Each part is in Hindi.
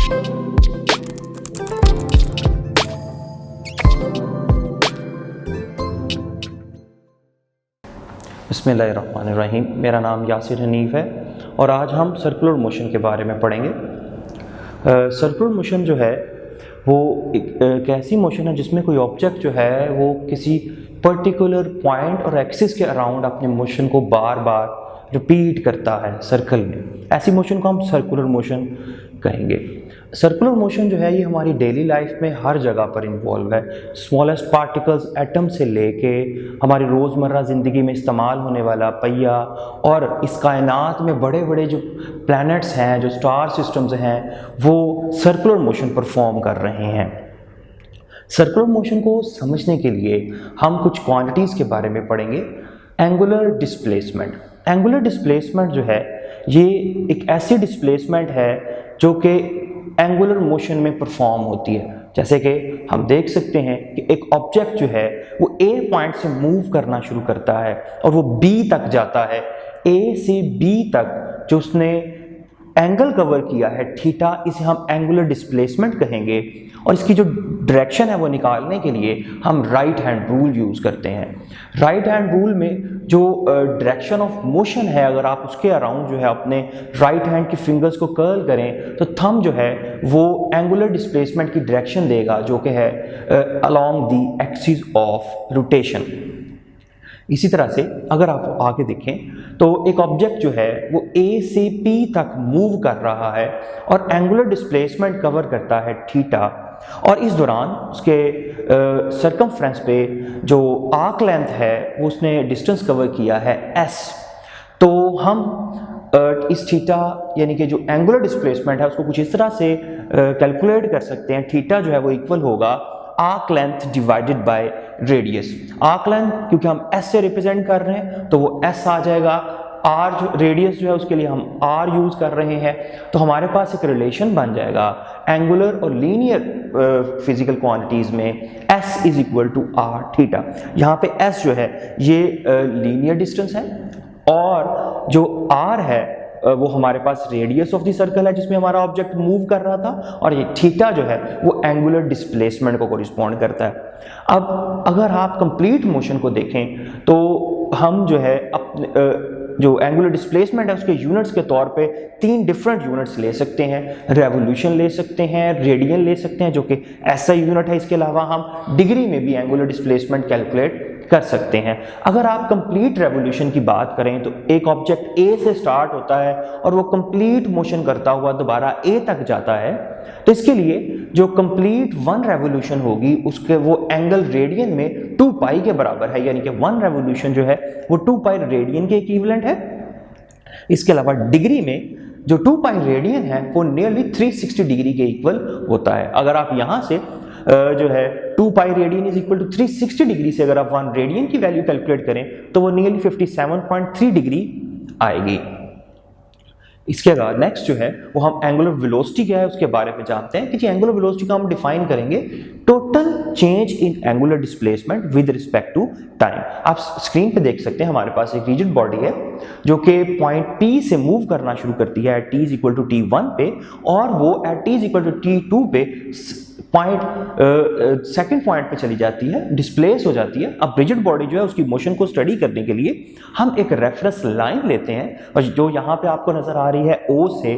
बिस्मिल्लाहिर्रहमानिर्रहीम। मेरा नाम यासिर हनीफ़ है और आज हम सर्कुलर मोशन के बारे में पढ़ेंगे। सर्कुलर मोशन जो है वो एक ऐसी मोशन है जिसमें कोई ऑब्जेक्ट जो है वो किसी पर्टिकुलर पॉइंट और एक्सिस के अराउंड अपने मोशन को बार बार रिपीट करता है सर्कल में। ऐसी मोशन को हम सर्कुलर मोशन कहेंगे। सर्कुलर मोशन जो है ये हमारी डेली लाइफ में हर जगह पर इन्वॉल्व है। स्मॉलेस्ट पार्टिकल्स एटम से लेके हमारी रोज़मर्रा ज़िंदगी में इस्तेमाल होने वाला पहिया और इस कायनात में बड़े बड़े जो प्लैनेट्स हैं, जो स्टार सिस्टम्स हैं, वो सर्कुलर मोशन परफॉर्म कर रहे हैं। सर्कुलर मोशन को समझने के लिए हम कुछ क्वांटिटीज़ के बारे में पढ़ेंगे। Angular displacement. एंगुलर डिस्प्लेसमेंट जो है ये एक ऐसी डिस्प्लेसमेंट है जो कि एंगुलर मोशन में परफॉर्म होती है। जैसे कि हम देख सकते हैं कि एक ऑब्जेक्ट जो है वो ए पॉइंट से मूव करना शुरू करता है और वो बी तक जाता है। ए से बी तक जो उसने एंगल कवर किया है थीटा, इसे हम एंगुलर डिस्प्लेसमेंट कहेंगे। और इसकी जो डायरेक्शन है वो निकालने के लिए हम राइट हैंड रूल यूज़ करते हैं। राइट हैंड रूल में जो डायरेक्शन ऑफ मोशन है, अगर आप उसके अराउंड जो है अपने राइट हैंड की फिंगर्स को कर्ल करें तो थंब जो है वो एंगुलर डिस्प्लेसमेंट की डायरेक्शन देगा, जो कि है along the axis of rotation. इसी तरह से अगर आप आगे देखें तो एक ऑब्जेक्ट जो है वो ए से पी तक मूव कर रहा है और एंगुलर डिस्प्लेसमेंट कवर करता है थीटा, और इस दौरान उसके सर्कमफ्रेंस पे जो आर्क लेंथ है वो उसने डिस्टेंस कवर किया है एस। तो हम इस थीटा यानी कि जो एंगुलर डिस्प्लेसमेंट है उसको कुछ इस तरह से कैलकुलेट कर सकते हैं। थीटा जो है वो इक्वल होगा arc length divided by radius. Arc length क्योंकि हम एस से रिप्रेजेंट कर रहे हैं तो वो एस आ जाएगा। आर जो रेडियस जो है उसके लिए हम आर यूज़ कर रहे हैं, तो हमारे पास एक रिलेशन बन जाएगा एंगुलर और लीनियर फिजिकल क्वांटिटीज़ में S is equal to R theta. यहाँ पे एस जो है ये लीनियर डिस्टेंस है और जो आर है वो हमारे पास रेडियस ऑफ द सर्कल है जिसमें हमारा ऑब्जेक्ट मूव कर रहा था, और ये थीटा जो है वो एंगुलर डिस्प्लेसमेंट को कोरिस्पॉन्ड करता है। अब अगर आप कंप्लीट मोशन को देखें तो हम जो है अपने जो एंगुलर डिस्प्लेसमेंट है उसके यूनिट्स के तौर पे 3 डिफरेंट यूनिट्स ले सकते हैं। रेवोल्यूशन ले सकते हैं, रेडियन ले सकते हैं जो कि ऐसा यूनिट है। इसके अलावा हम डिग्री में भी एंगुलर डिस्प्लेसमेंट कैलकुलेट कर सकते हैं। अगर आप कंप्लीट रेवोल्यूशन की बात करें तो एक ऑब्जेक्ट ए से स्टार्ट होता है और वो कंप्लीट मोशन करता हुआ दोबारा ए तक जाता है, तो इसके लिए जो कंप्लीट 1 रेवोल्यूशन होगी उसके वो एंगल रेडियन में 2 पाई के बराबर है, यानी कि 1 रेवोल्यूशन जो है वो 2 पाई रेडियन के इक्विवेलेंट है। इसके अलावा डिग्री में जो 2 पाई रेडियन है वो नियरली 360 डिग्री के इक्वल होता है। अगर आप यहाँ से जो है 2 pi radian is equal to 360 degree से अगर आप 1 रेडियन की वैल्यू कैलकुलेट करें तो वो नियरली 57.3 डिग्री आएगी। इसके बाद नेक्स्ट जो है वो हम एंगुलर वेलोसिटी क्या है उसके बारे में जानते हैं कि जी एंगुलर वेलोसिटी को हम डिफाइन करेंगे total change in angular displacement with respect to time. आप स्क्रीन पे देख सकते हैं हमारे पास एक रिजिड बॉडी है जो कि पॉइंट P से मूव करना शुरू करती है at t is equal to t1 पे, और वो at t is equal to t2 पे सेकंड पॉइंट पे चली जाती है, डिस्प्लेस हो जाती है। अब रिजिड बॉडी जो है उसकी मोशन को स्टडी करने के लिए हम एक रेफरेंस लाइन लेते हैं और जो यहाँ पे आपको नजर आ रही है O से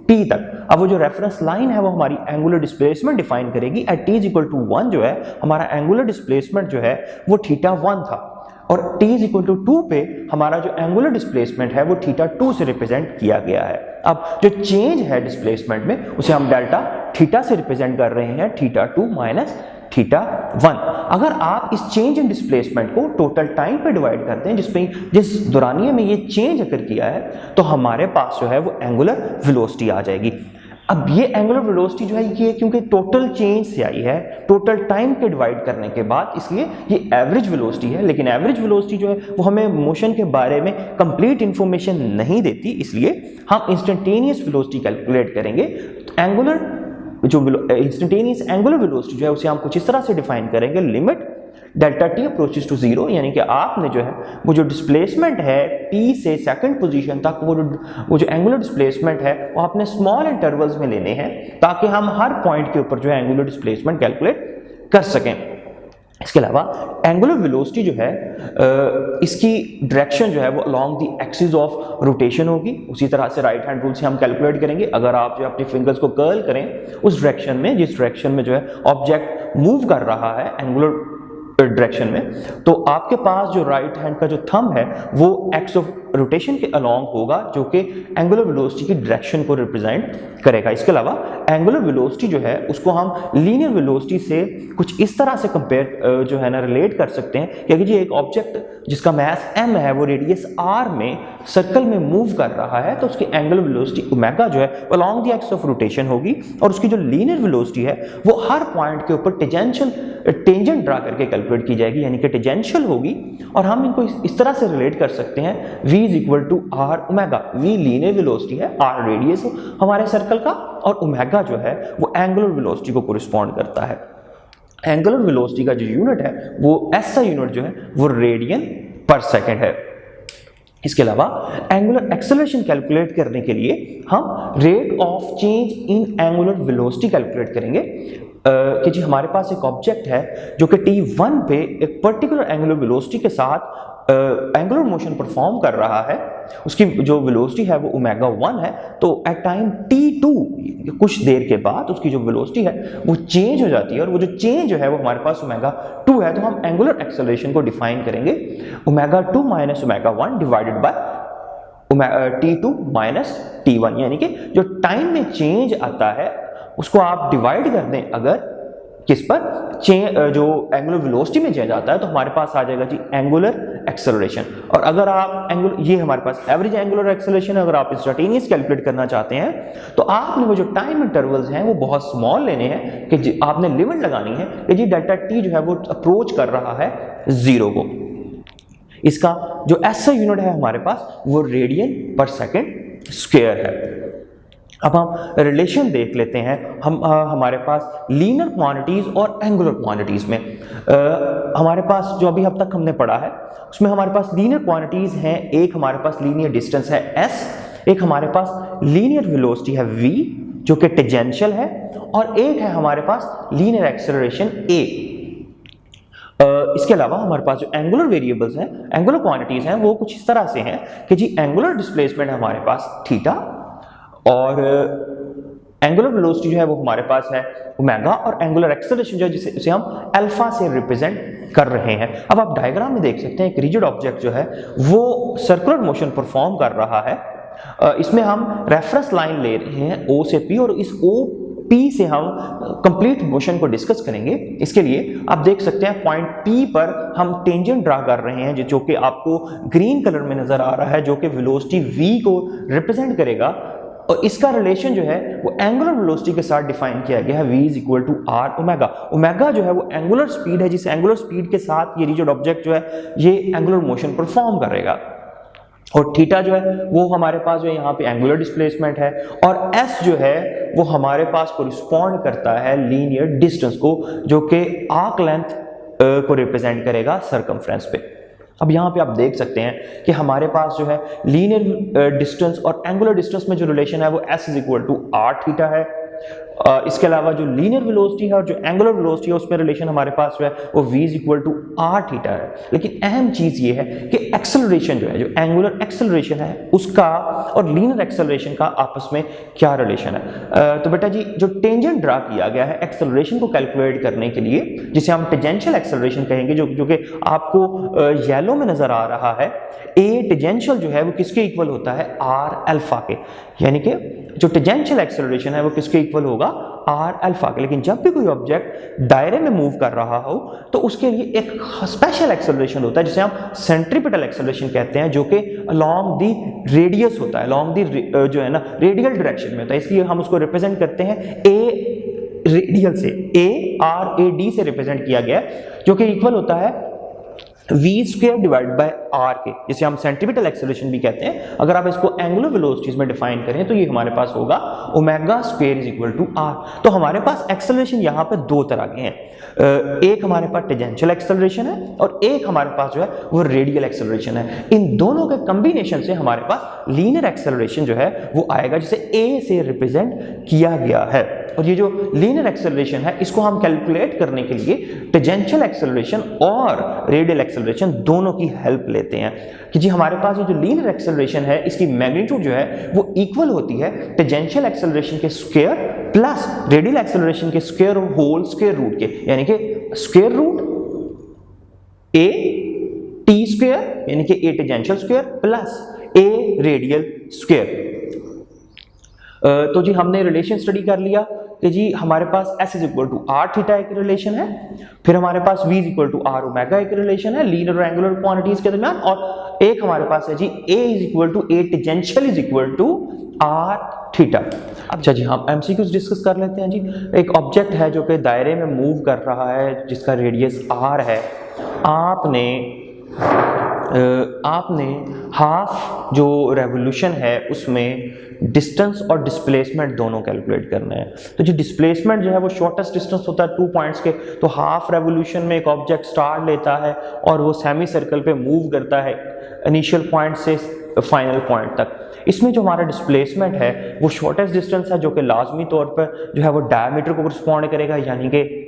T तक। अब वो जो रेफरेंस लाइन है वो हमारी एंगुलर डिस्प्लेसमेंट डिफाइन करेगी। At t is equal to 1 जो है हमारा एंगुलर डिस्प्लेसमेंट जो है वो थीटा 1 था, और t इज इक्वल टू 2 पे हमारा जो एंगुलर डिस्प्लेसमेंट है वो थीटा 2 से रिप्रेजेंट किया गया है। अब जो चेंज है डिस्प्लेसमेंट में उसे हम डेल्टा थीटा से रिप्रेजेंट कर रहे हैं, थीटा 2 माइनस थीटा 1। अगर आप इस चेंज इन डिस्प्लेसमेंट को टोटल टाइम पे डिवाइड करते हैं जिस दौरानिये में ये चेंज अगर किया है तो हमारे पास जो है वो एंगुलर वेलोसिटी आ जाएगी। अब ये एंगुलर वेलोसिटी जो है ये क्योंकि टोटल चेंज से आई है, टोटल टाइम के डिवाइड करने के बाद, इसलिए ये एवरेज वेलोसिटी है। लेकिन एवरेज वेलोसिटी जो है वो हमें मोशन के बारे में कंप्लीट इंफॉर्मेशन नहीं देती, इसलिए हम इंस्टेंटेनियस वेलोसिटी कैलकुलेट करेंगे। एंगुलर जो इंस्टेंटेनियस एंगुलर वेलोसिटी जो है उसे हम कुछ इस तरह से डिफाइन करेंगे, limit delta T approaches to zero, यानी कि आपने जो है वो जो डिस्प्लेसमेंट है टी से सेकंड पोजीशन तक वो जो एंगुलर डिस्प्लेसमेंट है वो आपने स्मॉल इंटरवल्स में लेने हैं ताकि हम हर पॉइंट के ऊपर जो है एंगुलर डिस्प्लेसमेंट कैलकुलेट कर सकें। इसके अलावा एंगुलर वेलोसिटी जो है इसकी डायरेक्शन जो है वो along the axis of rotation होगी। उसी तरह से राइट हैंड रूल से हम कैलकुलेट करेंगे। अगर आप जो अपनी फिंगर्स को कर्ल करें उस डायरेक्शन में जिस डायरेक्शन में जो है ऑब्जेक्ट मूव कर रहा है एंगुलर डायरेक्शन में, तो आपके पास जो राइट हैंड का जो थंब है वो एक्स ऑफ रोटेशन के अलोंग होगा जो कि एंगुलर वेलोसिटी की डायरेक्शन को रिप्रेजेंट करेगा। इसके अलावा एंगुलर वेलोसिटी जो है उसको हम लीनियर वेलोसिटी से कुछ इस तरह से कंपेयर जो है ना रिलेट कर सकते हैं कि जी एक ऑब्जेक्ट जिसका मास m है वो रेडियस r में सर्कल में मूव कर रहा है तो उसकी एंगुलर वेलोसिटी ओमेगा जो है along the axis of rotation होगी और उसकी जो लीनियर वेलोसिटी है वो हर पॉइंट के ऊपर टेंजेंट ड्रा करके कैलकुलेट की जाएगी, यानी कि टेंजेंशियल होगी। और हम इनको इस तरह से रिलेट कर सकते हैं v is equal to R omega. v linear velocity है, r रेडियस हमारे सर्कल का और ओमेगा जो है वो एंगुलर वेलोसिटी को कोरिस्पॉन्ड करता है। एंगुलर वेलोसिटी का जो यूनिट है वो ऐसा यूनिट जो है वो रेडियन पर सेकेंड है। इसके अलावा एंगुलर एक्सेलरेशन कैलकुलेट करने के लिए हम rate of change in angular velocity calculate करेंगे कि जी हमारे पास एक ऑब्जेक्ट है जो कि t1 पे एक पर्टिकुलर एंगुलर वेलोसिटी के साथ एंगुलर मोशन परफॉर्म कर रहा है। उसकी जो वेलोसिटी है वो ओमेगा 1 है, तो एट टाइम t2 कुछ देर के बाद उसकी जो वेलोसिटी है वो चेंज हो जाती है और वो जो चेंज है वो हमारे पास ओमेगा 2 है। तो हम एंगुलर एक्सेलरेशन को डिफाइन करेंगे omega 2 minus omega 1 divided by t2 minus t1, यानी कि जो टाइम में चेंज आता है उसको आप डिवाइड कर दें अगर किस पर जो एंगुलर वेलोसिटी में चेंज आता है तो हमारे पास आ जाएगा जी एंगुलर एक्सेलरेशन। और अगर आप ये हमारे पास एवरेज एंगुलर एक्सेलरेशन है, अगर आप इंस्टेंटेनियस कैलकुलेट करना चाहते हैं तो आपने वो जो टाइम इंटरवल्स हैं वो बहुत स्मॉल लेने हैं कि आपने लिमिट लगानी है कि जी डेल्टा टी जो है वो अप्रोच कर रहा है जीरो को। इसका जो ऐसा यूनिट है हमारे पास वो रेडियन पर सेकेंड स्क्वायर है। अब हम रिलेशन देख लेते हैं। हमारे पास लीनियर क्वांटिटीज और एंगुलर क्वांटिटीज में हमारे पास जो अभी अब तक हमने पढ़ा है उसमें हमारे पास लीनियर क्वांटिटीज हैं। एक हमारे पास लीनियर डिस्टेंस है s, एक हमारे पास लीनियर वेलोसिटी है v जो कि टेंजेंशियल है, और एक है हमारे पास लीनियर एक्सेलरेशन a। इसके अलावा हमारे पास जो एंगुलर वेरिएबल्स हैं, एंगुलर क्वांटिटीज हैं, वो कुछ इस तरह से हैं कि जी एंगुलर डिस्प्लेसमेंट हमारे पास थीटा और एंगुलर वेलोसिटी जो है वो हमारे पास है ओमेगा, और एंगुलर एक्सेलरेशन जो है जिसे हम अल्फा से रिप्रेजेंट कर रहे हैं। अब आप डायग्राम में देख सकते हैं एक रिजिड ऑब्जेक्ट जो है वो सर्कुलर मोशन परफॉर्म कर रहा है। इसमें हम रेफरेंस लाइन ले रहे हैं O से P, और इस OP से हम कंप्लीट मोशन को डिस्कस करेंगे। इसके लिए आप देख सकते हैं पॉइंट P पर हम टेंजेंट ड्रा कर रहे हैं जो कि आपको ग्रीन कलर में नजर आ रहा है, जो कि वेलोसिटी v को रिप्रेजेंट करेगा। और इसका रिलेशन जो है वो एंगुलर वेलोसिटी के साथ डिफाइन किया गया है, v is equal to R omega. Omega जो है वो एंगुलर स्पीड है, जिस एंगुलर स्पीड के साथ ये रिजिड ऑब्जेक्ट जो है ये एंगुलर मोशन परफॉर्म करेगा। और थीटा जो है वो हमारे पास जो है यहाँ पे एंगुलर डिस्प्लेसमेंट है, और s जो है वो हमारे पास कोरिस्पॉन्ड करता है लीनियर डिस्टेंस को, जो कि आर्क लेंथ को रिप्रेजेंट करेगा सर्कमफ्रेंस पे। अब यहाँ पे आप देख सकते हैं कि हमारे पास जो है लीनियर डिस्टेंस और एंगुलर डिस्टेंस में जो रिलेशन है वो s is equal to R theta है। इसके अलावा जो लीनियर वेलोसिटी है और जो एंगुलर वेलोसिटी है उसमें रिलेशन हमारे पास जो है वो v is equal to R theta है। लेकिन अहम चीज ये है कि एक्सेलरेशन जो है, जो एंगुलर एक्सेलरेशन है उसका और लीनियर एक्सेलरेशन का आपस में क्या रिलेशन है। तो बेटा जी जो टेंजेंट ड्रा किया गया है एक्सेलरेशन को कैलकुलेट करने के लिए, जिसे हम टेंजेंशियल एक्सेलरेशन कहेंगे, जो कि आपको येलो में नजर आ रहा है, ए टेंजेंशियल जो है वो किसके इक्वल होता है आर अल्फा के, यानी कि जो टेंजेंशियल एक्सेलरेशन है वो किसके इक्वल होगा आर अल्फा के। लेकिन जब भी कोई ऑब्जेक्ट दायरे में मूव कर रहा हो तो उसके लिए एक स्पेशल एक्सेलरेशन होता है जिसे हम सेंट्रीपिटल एक्सेलरेशन कहते हैं, जो कि अलोंग द रेडियस होता है, अलोंग द जो है ना रेडियल डायरेक्शन में होता है। इसलिए हम उसको रिप्रेजेंट करते हैं ए रेडियल से, ए आर ए डी से रिप्रेजेंट किया गया, जो कि इक्वल होता है v² डिवाइड बाय r के, जिसे हम सेंट्रीपिटल एक्सेलरेशन भी कहते हैं। अगर आप इसको एंगुलर वेलोसिटीज में डिफाइन करें तो ये हमारे पास होगा ω² इज इक्वल टू r। तो हमारे पास एक्सेलरेशन यहाँ पे दो तरह के हैं, एक हमारे पास टेंजेंशियल एक्सेलरेशन है और एक हमारे पास जो है वो रेडियल एक्सेलरेशन है। इन दोनों के कॉम्बिनेशन से हमारे पास लीनियर एक्सेलरेशन जो है वो आएगा, जिसे a से रिप्रेजेंट किया गया है। और ये जो लीनियर एक्सेलरेशन है इसको हम कैलकुलेट करने के लिए टेंजेंशियल एक्सेलरेशन और रेडियल एक्सेलरेशन दोनों की हेल्प लेते हैं कि जी हमारे पास ये जो लीनियर एक्सेलरेशन है इसकी मैग्नीट्यूड जो है वो इक्वल होती है टेंजेंशियल एक्सेलरेशन के स्क्वायर प्लस रेडियल एक्सेलरेशन के स्क्वायर होल स्क्वायर रूट के, यानी कि square root a t square यानी कि a tangential square plus a radial square. तो जी हमने रिलेशन स्टडी कर लिया कि जी हमारे पास s is equal to r theta एक रिलेशन है, फिर हमारे पास v is equal to r omega एक रिलेशन है लीनियर और एंगुलर क्वांटिटीज के दरमियान, और एक हमारे पास है जी a is equal to a tangential is equal to r theta. अच्छा जी हम एमसीक्यूज डिस्कस कर लेते हैं जी। एक ऑब्जेक्ट है जो कि दायरे में मूव कर रहा है जिसका रेडियस r है। आपने हाफ जो रेवोल्यूशन है उसमें डिस्टेंस और डिस्प्लेसमेंट दोनों कैलकुलेट करना है। तो जो डिस्प्लेसमेंट जो है वो शॉर्टेस्ट डिस्टेंस होता है 2 पॉइंट्स के, तो हाफ रेवोल्यूशन में एक ऑब्जेक्ट स्टार्ट लेता है और वो सेमी सर्कल पे मूव करता है इनिशियल पॉइंट से फाइनल पॉइंट तक। इसमें जो हमारा डिस्प्लेसमेंट है वो शॉर्टेस्ट डिस्टेंस है जो कि लाजमी तौर पर जो है वो डायमीटर को करस्पॉन्ड करेगा, यानी कि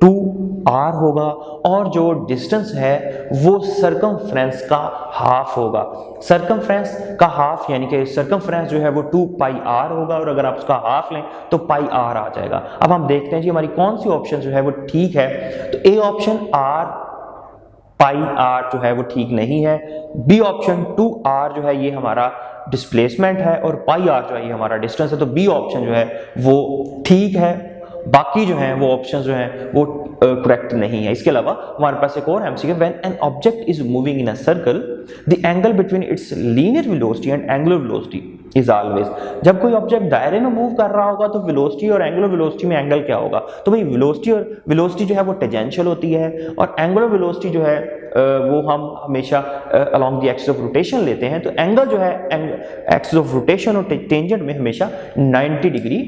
2r होगा, और जो डिस्टेंस है वो सरकमफ्रेंस का हाफ होगा। सरकमफ्रेंस का हाफ यानी कि सरकमफ्रेंस जो है वो 2πr होगा, और अगर आप उसका हाफ लें तो πr आ जाएगा। अब हम देखते हैं जी हमारी कौन सी ऑप्शन जो है वो ठीक है। तो ए ऑप्शन πr जो है वो ठीक नहीं है, बी ऑप्शन 2r जो है ये हमारा डिस्प्लेसमेंट है और πr जो है ये हमारा डिस्टेंस है। तो बी ऑप्शन जो है वो ठीक है, बाकी जो हैं वो ऑप्शन जो हैं वो करेक्ट नहीं है। इसके अलावा हमारे पास एक और MCQ, when an object is moving in a circle the angle between its linear velocity and angular velocity is always. जब कोई ऑब्जेक्ट दायरे में मूव कर रहा होगा तो वेलोसिटी और एंगुलर वेलोसिटी में एंगल क्या होगा? तो भाई वेलोसिटी जो है वो टेंजेंशियल होती है, और एंगुलर वेलोसिटी जो है वो हम हमेशा along the axis of rotation लेते हैं। तो एंगल जो है एक्सिस ऑफ रोटेशन और टेंजेंट में हमेशा 90 डिग्री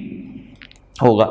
होगा।